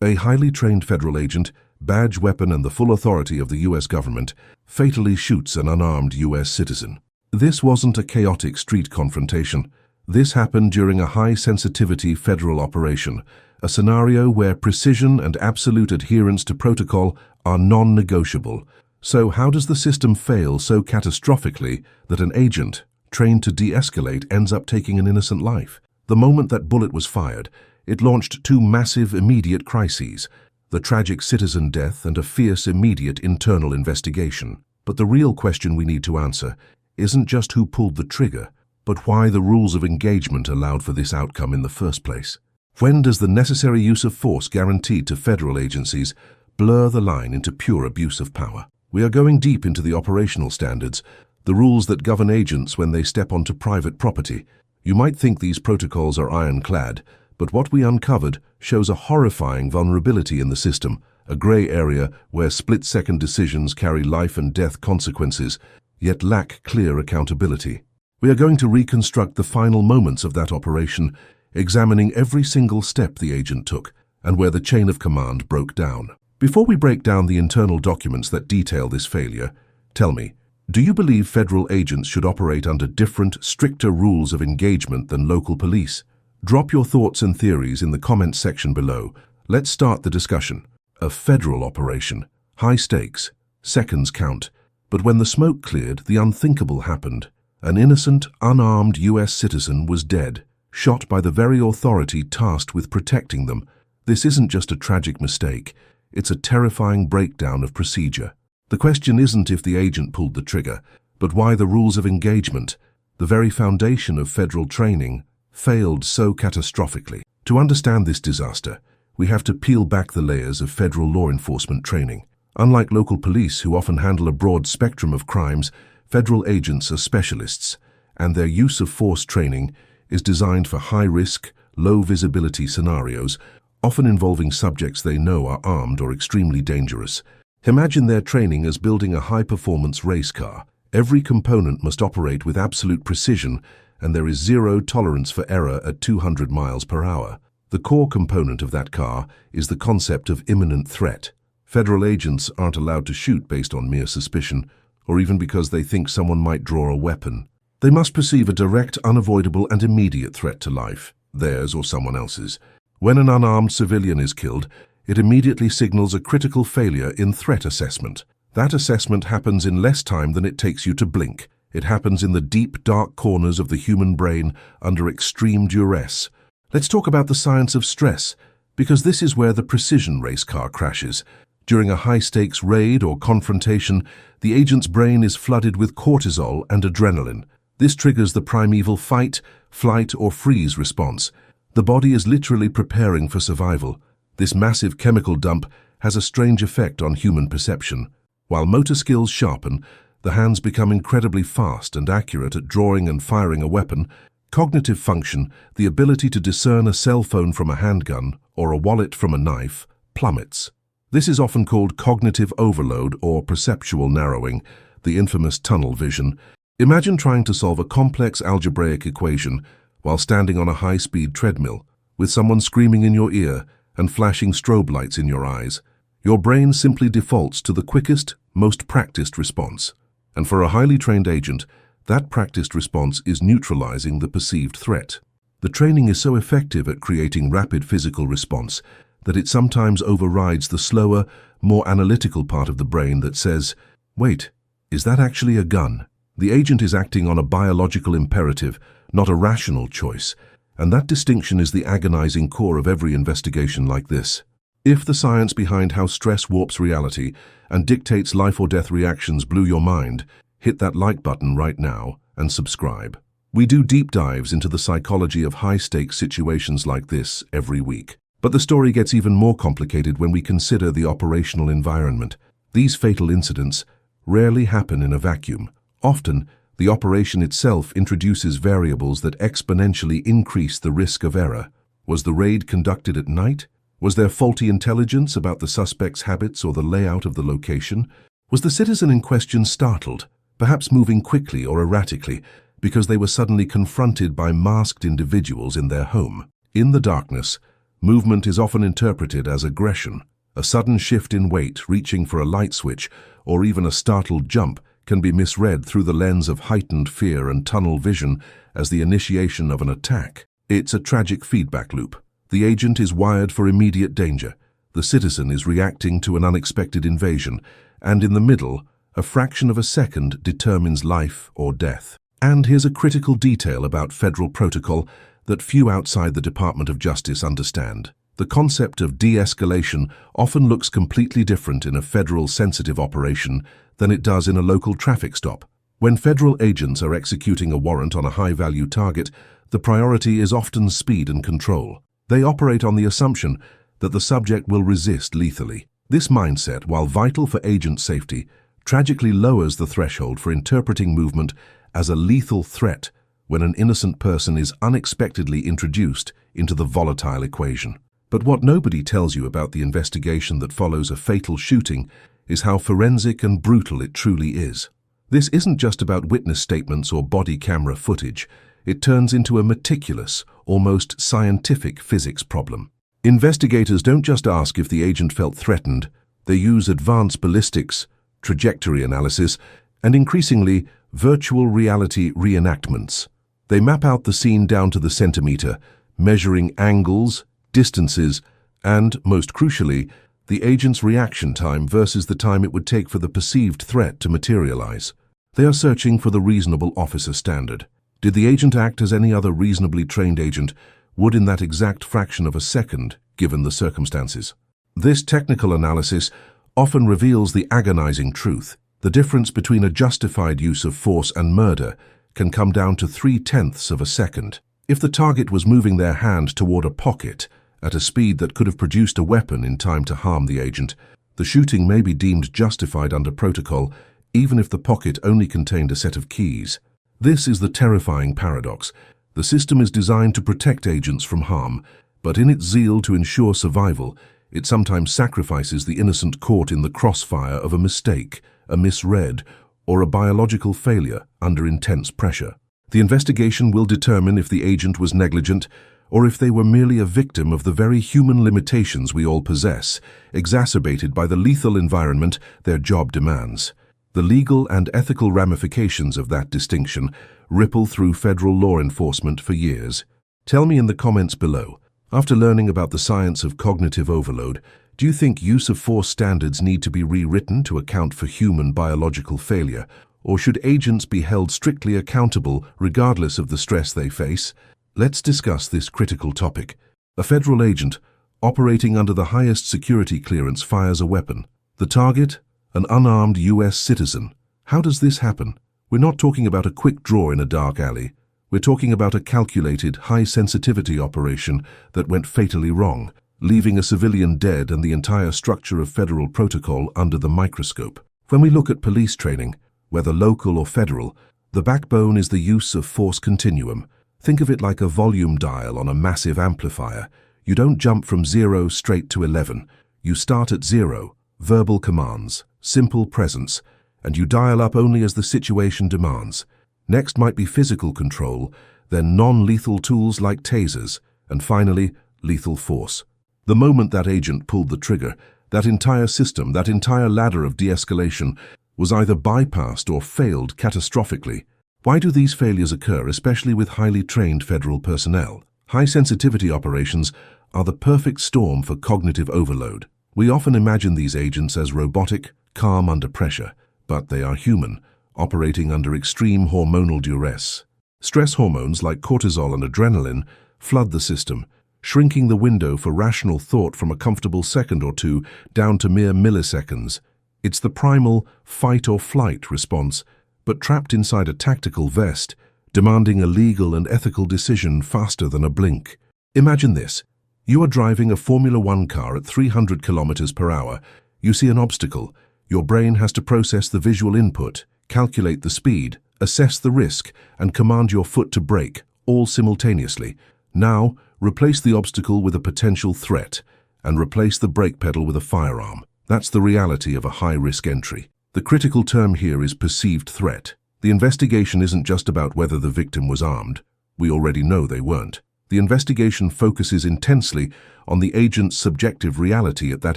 A highly trained federal agent, badge, weapon, and the full authority of the U.S. government, fatally shoots an unarmed U.S. citizen. This wasn't a chaotic street confrontation. This happened during a high-sensitivity federal operation, a scenario where precision and absolute adherence to protocol are non-negotiable. So how does the system fail so catastrophically that an agent, trained to de-escalate, ends up taking an innocent life? The moment that bullet was fired, it launched two massive immediate crises: the tragic citizen death and a fierce immediate internal investigation. But the real question we need to answer isn't just who pulled the trigger, but why the rules of engagement allowed for this outcome in the first place. When does the necessary use of force guaranteed to federal agencies blur the line into pure abuse of power? We are going deep into the operational standards, the rules that govern agents when they step onto private property. You might think these protocols are ironclad, but what we uncovered shows a horrifying vulnerability in the system, a gray area where split-second decisions carry life and death consequences, yet lack clear accountability. We are going to reconstruct the final moments of that operation, examining every single step the agent took and where the chain of command broke down. Before we break down the internal documents that detail this failure, tell me, do you believe federal agents should operate under different, stricter rules of engagement than local police? Drop your thoughts and theories in the comments section below. Let's start the discussion. A federal operation, high stakes, seconds count. But when the smoke cleared, the unthinkable happened. An innocent, unarmed U.S. citizen was dead, shot by the very authority tasked with protecting them. This isn't just a tragic mistake, it's a terrifying breakdown of procedure. The question isn't if the agent pulled the trigger, but why the rules of engagement, the very foundation of federal training, failed so catastrophically. To understand this disaster, we have to peel back the layers of federal law enforcement training. Unlike local police, who often handle a broad spectrum of crimes, federal agents are specialists, and their use of force training is designed for high-risk, low-visibility scenarios, often involving subjects they know are armed or extremely dangerous. Imagine their training as building a high-performance race car. Every component must operate with absolute precision, and there is zero tolerance for error at 200 miles per hour. The core component of that car is the concept of imminent threat. Federal agents aren't allowed to shoot based on mere suspicion, or even because they think someone might draw a weapon. They must perceive a direct, unavoidable, and immediate threat to life, theirs or someone else's. When an unarmed civilian is killed, it immediately signals a critical failure in threat assessment. That assessment happens in less time than it takes you to blink. It happens in the deep, dark corners of the human brain under extreme duress. Let's talk about the science of stress, because this is where the precision race car crashes. During a high-stakes raid or confrontation, the agent's brain is flooded with cortisol and adrenaline. This triggers the primeval fight, flight, or freeze response. The body is literally preparing for survival. This massive chemical dump has a strange effect on human perception. While motor skills sharpen, the hands become incredibly fast and accurate at drawing and firing a weapon. Cognitive function, the ability to discern a cell phone from a handgun or a wallet from a knife, plummets. This is often called cognitive overload or perceptual narrowing, the infamous tunnel vision. Imagine trying to solve a complex algebraic equation while standing on a high-speed treadmill, with someone screaming in your ear and flashing strobe lights in your eyes. Your brain simply defaults to the quickest, most practiced response. And for a highly trained agent, that practiced response is neutralizing the perceived threat. The training is so effective at creating rapid physical response that it sometimes overrides the slower, more analytical part of the brain that says, wait, is that actually a gun? The agent is acting on a biological imperative, not a rational choice, and that distinction is the agonizing core of every investigation like this. If the science behind how stress warps reality and dictates life or death reactions blew your mind, hit that like button right now and subscribe. We do deep dives into the psychology of high-stakes situations like this every week. But the story gets even more complicated when we consider the operational environment. These fatal incidents rarely happen in a vacuum. Often, the operation itself introduces variables that exponentially increase the risk of error. Was the raid conducted at night? Was there faulty intelligence about the suspect's habits or the layout of the location? Was the citizen in question startled, perhaps moving quickly or erratically, because they were suddenly confronted by masked individuals in their home? In the darkness, Movement is often interpreted as aggression. A sudden shift in weight, reaching for a light switch, or even a startled jump can be misread through the lens of heightened fear and tunnel vision as the initiation of an attack. It's a tragic feedback loop. The agent is wired for immediate danger. The citizen is reacting to an unexpected invasion, and in the middle, a fraction of a second determines life or death. And here's a critical detail about federal protocol that few outside the Department of Justice understand. The concept of de-escalation often looks completely different in a federal sensitive operation than it does in a local traffic stop. When federal agents are executing a warrant on a high-value target, the priority is often speed and control. They operate on the assumption that the subject will resist lethally. This mindset, while vital for agent safety, tragically lowers the threshold for interpreting movement as a lethal threat when an innocent person is unexpectedly introduced into the volatile equation. But what nobody tells you about the investigation that follows a fatal shooting is how forensic and brutal it truly is. This isn't just about witness statements or body camera footage. It turns into a meticulous, almost scientific physics problem. Investigators don't just ask if the agent felt threatened. They use advanced ballistics, trajectory analysis, and increasingly, virtual reality reenactments. They map out the scene down to the centimeter, measuring angles, distances, and, most crucially, the agent's reaction time versus the time it would take for the perceived threat to materialize. They are searching for the reasonable officer standard. Did the agent act as any other reasonably trained agent would in that exact fraction of a second, given the circumstances? This technical analysis often reveals the agonizing truth. The difference between a justified use of force and murder can come down to 0.3 of a second. If the target was moving their hand toward a pocket at a speed that could have produced a weapon in time to harm the agent, the shooting may be deemed justified under protocol, even if the pocket only contained a set of keys. This is the terrifying paradox. The system is designed to protect agents from harm, but in its zeal to ensure survival, it sometimes sacrifices the innocent caught in the crossfire of a mistake, a misread, or a biological failure under intense pressure. The investigation will determine if the agent was negligent or if they were merely a victim of the very human limitations we all possess, exacerbated by the lethal environment their job demands. The legal and ethical ramifications of that distinction ripple through federal law enforcement for years. Tell me in the comments below, after learning about the science of cognitive overload, do you think use of force standards need to be rewritten to account for human biological failure, or should agents be held strictly accountable regardless of the stress they face? Let's discuss this critical topic. A federal agent, operating under the highest security clearance, fires a weapon. The target? An unarmed U.S. citizen. How does this happen? We're not talking about a quick draw in a dark alley. We're talking about a calculated, high-sensitivity operation that went fatally wrong, leaving a civilian dead and the entire structure of federal protocol under the microscope. When we look at police training, whether local or federal, the backbone is the use of force continuum. Think of it like a volume dial on a massive amplifier. You don't jump from 0 straight to 11. You start at 0, verbal commands, simple presence, and you dial up only as the situation demands. Next might be physical control, then non-lethal tools like tasers, and finally, lethal force. The moment that agent pulled the trigger, that entire system, that entire ladder of de-escalation was either bypassed or failed catastrophically. Why do these failures occur, especially with highly trained federal personnel? High-sensitivity operations are the perfect storm for cognitive overload. We often imagine these agents as robotic, calm under pressure, but they are human, operating under extreme hormonal duress. Stress hormones like cortisol and adrenaline flood the system, shrinking the window for rational thought from a comfortable second or two down to mere milliseconds. It's the primal fight-or-flight response, but trapped inside a tactical vest, demanding a legal and ethical decision faster than a blink. Imagine this. You are driving a Formula One car at 300 kilometers per hour. You see an obstacle. Your brain has to process the visual input, calculate the speed, assess the risk, and command your foot to brake, all simultaneously. Now, replace the obstacle with a potential threat, and replace the brake pedal with a firearm. That's the reality of a high-risk entry. The critical term here is perceived threat. The investigation isn't just about whether the victim was armed. We already know they weren't. The investigation focuses intensely on the agent's subjective reality at that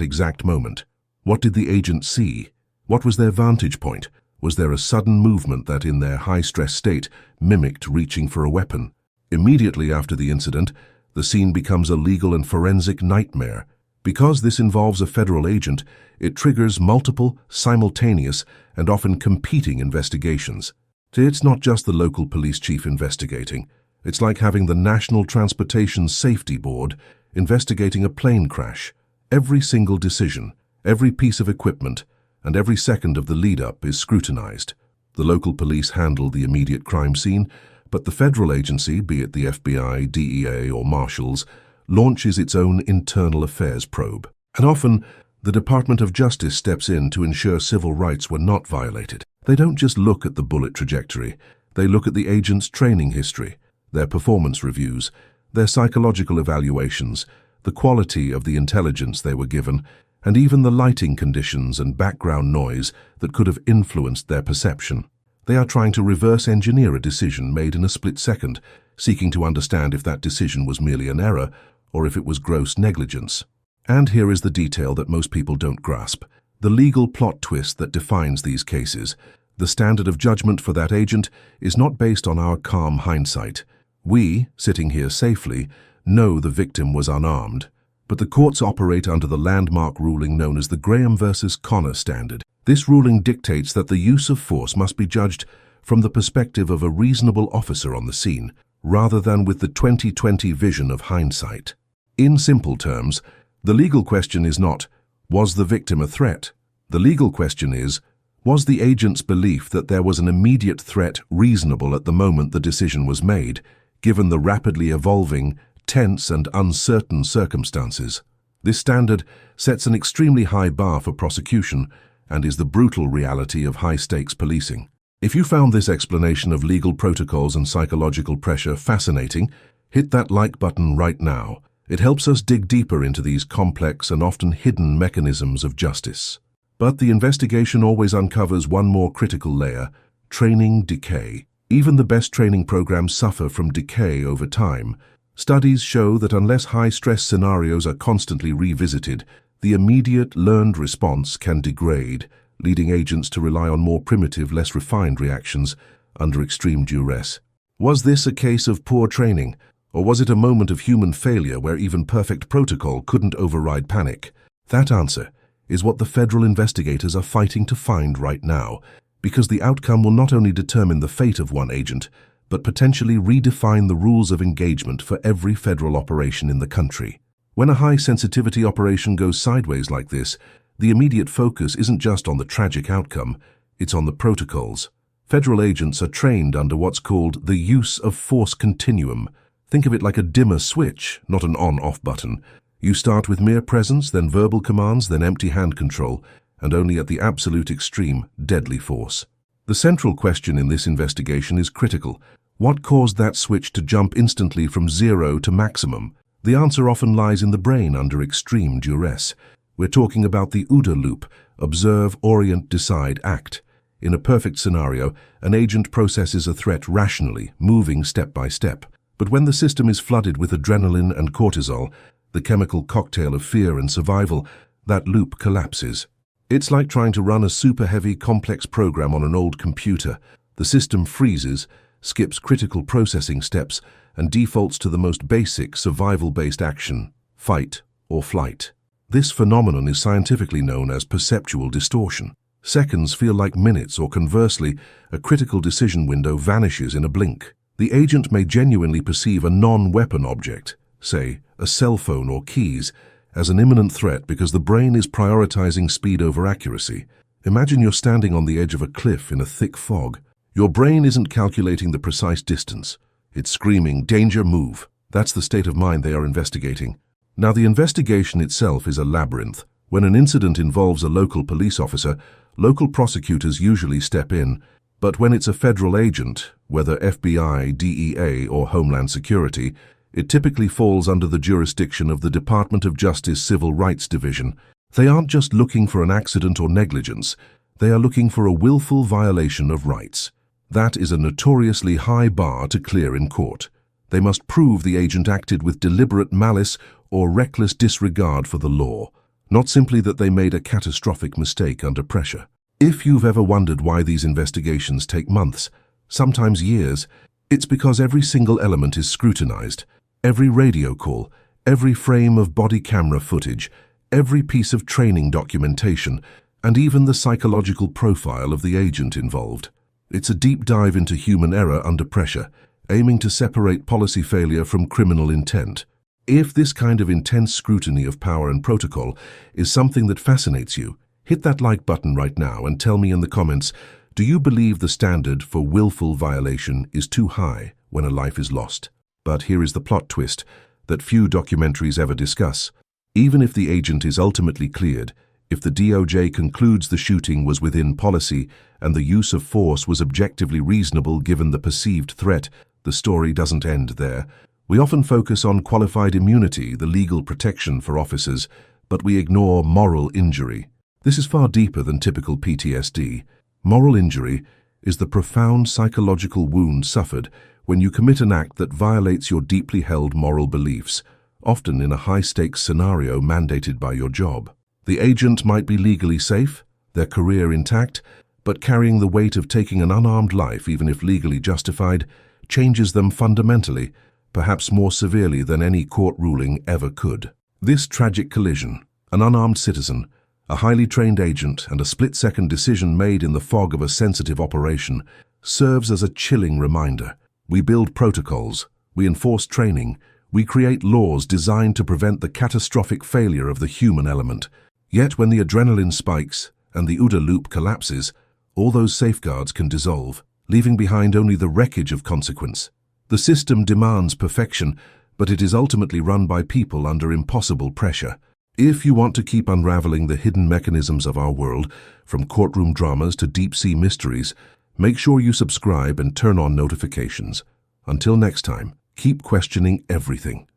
exact moment. What did the agent see? What was their vantage point? Was there a sudden movement that, in their high-stress state, mimicked reaching for a weapon? Immediately after the incident, the scene becomes a legal and forensic nightmare. Because this involves a federal agent, it triggers multiple, simultaneous, and often competing investigations. It's not just the local police chief investigating. It's like having the National Transportation Safety Board investigating a plane crash. Every single decision, every piece of equipment, and every second of the lead-up is scrutinized. The local police handle the immediate crime scene, but the federal agency, be it the FBI, DEA, or Marshals, launches its own internal affairs probe. And often, the Department of Justice steps in to ensure civil rights were not violated. They don't just look at the bullet trajectory. They look at the agent's training history, their performance reviews, their psychological evaluations, the quality of the intelligence they were given, and even the lighting conditions and background noise that could have influenced their perception. They are trying to reverse engineer a decision made in a split second, seeking to understand if that decision was merely an error or if it was gross negligence. And here is the detail that most people don't grasp. The legal plot twist that defines these cases. The standard of judgment for that agent is not based on our calm hindsight. We, sitting here safely, know the victim was unarmed. But the courts operate under the landmark ruling known as the Graham versus Connor standard. This ruling dictates that the use of force must be judged from the perspective of a reasonable officer on the scene, rather than with the 20/20 vision of hindsight. In simple terms, the legal question is not, was the victim a threat? The legal question is, was the agent's belief that there was an immediate threat reasonable at the moment the decision was made, given the rapidly evolving, tense and uncertain circumstances? This standard sets an extremely high bar for prosecution and is the brutal reality of high-stakes policing. If you found this explanation of legal protocols and psychological pressure fascinating, hit that like button right now. It helps us dig deeper into these complex and often hidden mechanisms of justice. But the investigation always uncovers one more critical layer: training decay. Even the best training programs suffer from decay over time. Studies show that unless high-stress scenarios are constantly revisited, the immediate learned response can degrade, leading agents to rely on more primitive, less refined reactions under extreme duress. Was this a case of poor training, or was it a moment of human failure where even perfect protocol couldn't override panic? That answer is what the federal investigators are fighting to find right now, because the outcome will not only determine the fate of one agent, but potentially redefine the rules of engagement for every federal operation in the country. When a high-sensitivity operation goes sideways like this, the immediate focus isn't just on the tragic outcome, it's on the protocols. Federal agents are trained under what's called the use of force continuum. Think of it like a dimmer switch, not an on-off button. You start with mere presence, then verbal commands, then empty hand control, and only at the absolute extreme, deadly force. The central question in this investigation is critical. What caused that switch to jump instantly from 0 to maximum? The answer often lies in the brain under extreme duress. We're talking about the OODA loop: observe, orient, decide, act. In a perfect scenario, an agent processes a threat rationally, moving step by step. But when the system is flooded with adrenaline and cortisol, the chemical cocktail of fear and survival, that loop collapses. It's like trying to run a super-heavy, complex program on an old computer. The system freezes, skips critical processing steps, and defaults to the most basic survival-based action: fight or flight. This phenomenon is scientifically known as perceptual distortion. Seconds feel like minutes, or conversely, a critical decision window vanishes in a blink. The agent may genuinely perceive a non-weapon object, say a cell phone or keys, as an imminent threat because the brain is prioritizing speed over accuracy. Imagine you're standing on the edge of a cliff in a thick fog. Your brain isn't calculating the precise distance. It's screaming, "Danger, move." That's the state of mind they are investigating. Now, the investigation itself is a labyrinth. When an incident involves a local police officer, local prosecutors usually step in. But when it's a federal agent, whether FBI, DEA, or Homeland Security, it typically falls under the jurisdiction of the Department of Justice Civil Rights Division. They aren't just looking for an accident or negligence. They are looking for a willful violation of rights. That is a notoriously high bar to clear in court. They must prove the agent acted with deliberate malice or reckless disregard for the law, not simply that they made a catastrophic mistake under pressure. If you've ever wondered why these investigations take months, sometimes years, it's because every single element is scrutinized. Every radio call, every frame of body camera footage, every piece of training documentation, and even the psychological profile of the agent involved. It's a deep dive into human error under pressure, aiming to separate policy failure from criminal intent. If this kind of intense scrutiny of power and protocol is something that fascinates you, hit that like button right now and tell me in the comments, do you believe the standard for willful violation is too high when a life is lost? But here is the plot twist that few documentaries ever discuss. Even if the agent is ultimately cleared, if the DOJ concludes the shooting was within policy and the use of force was objectively reasonable given the perceived threat, the story doesn't end there. We often focus on qualified immunity, the legal protection for officers, but we ignore moral injury. This is far deeper than typical PTSD. Moral injury is the profound psychological wound suffered when you commit an act that violates your deeply held moral beliefs, often in a high-stakes scenario mandated by your job. The agent might be legally safe, their career intact, but carrying the weight of taking an unarmed life, even if legally justified, changes them fundamentally, perhaps more severely than any court ruling ever could. This tragic collision, an unarmed citizen, a highly trained agent, and a split-second decision made in the fog of a sensitive operation, serves as a chilling reminder. We build protocols, we enforce training, we create laws designed to prevent the catastrophic failure of the human element. Yet when the adrenaline spikes and the OODA loop collapses, all those safeguards can dissolve, leaving behind only the wreckage of consequence. The system demands perfection, but it is ultimately run by people under impossible pressure. If you want to keep unraveling the hidden mechanisms of our world, from courtroom dramas to deep-sea mysteries, make sure you subscribe and turn on notifications. Until next time, keep questioning everything.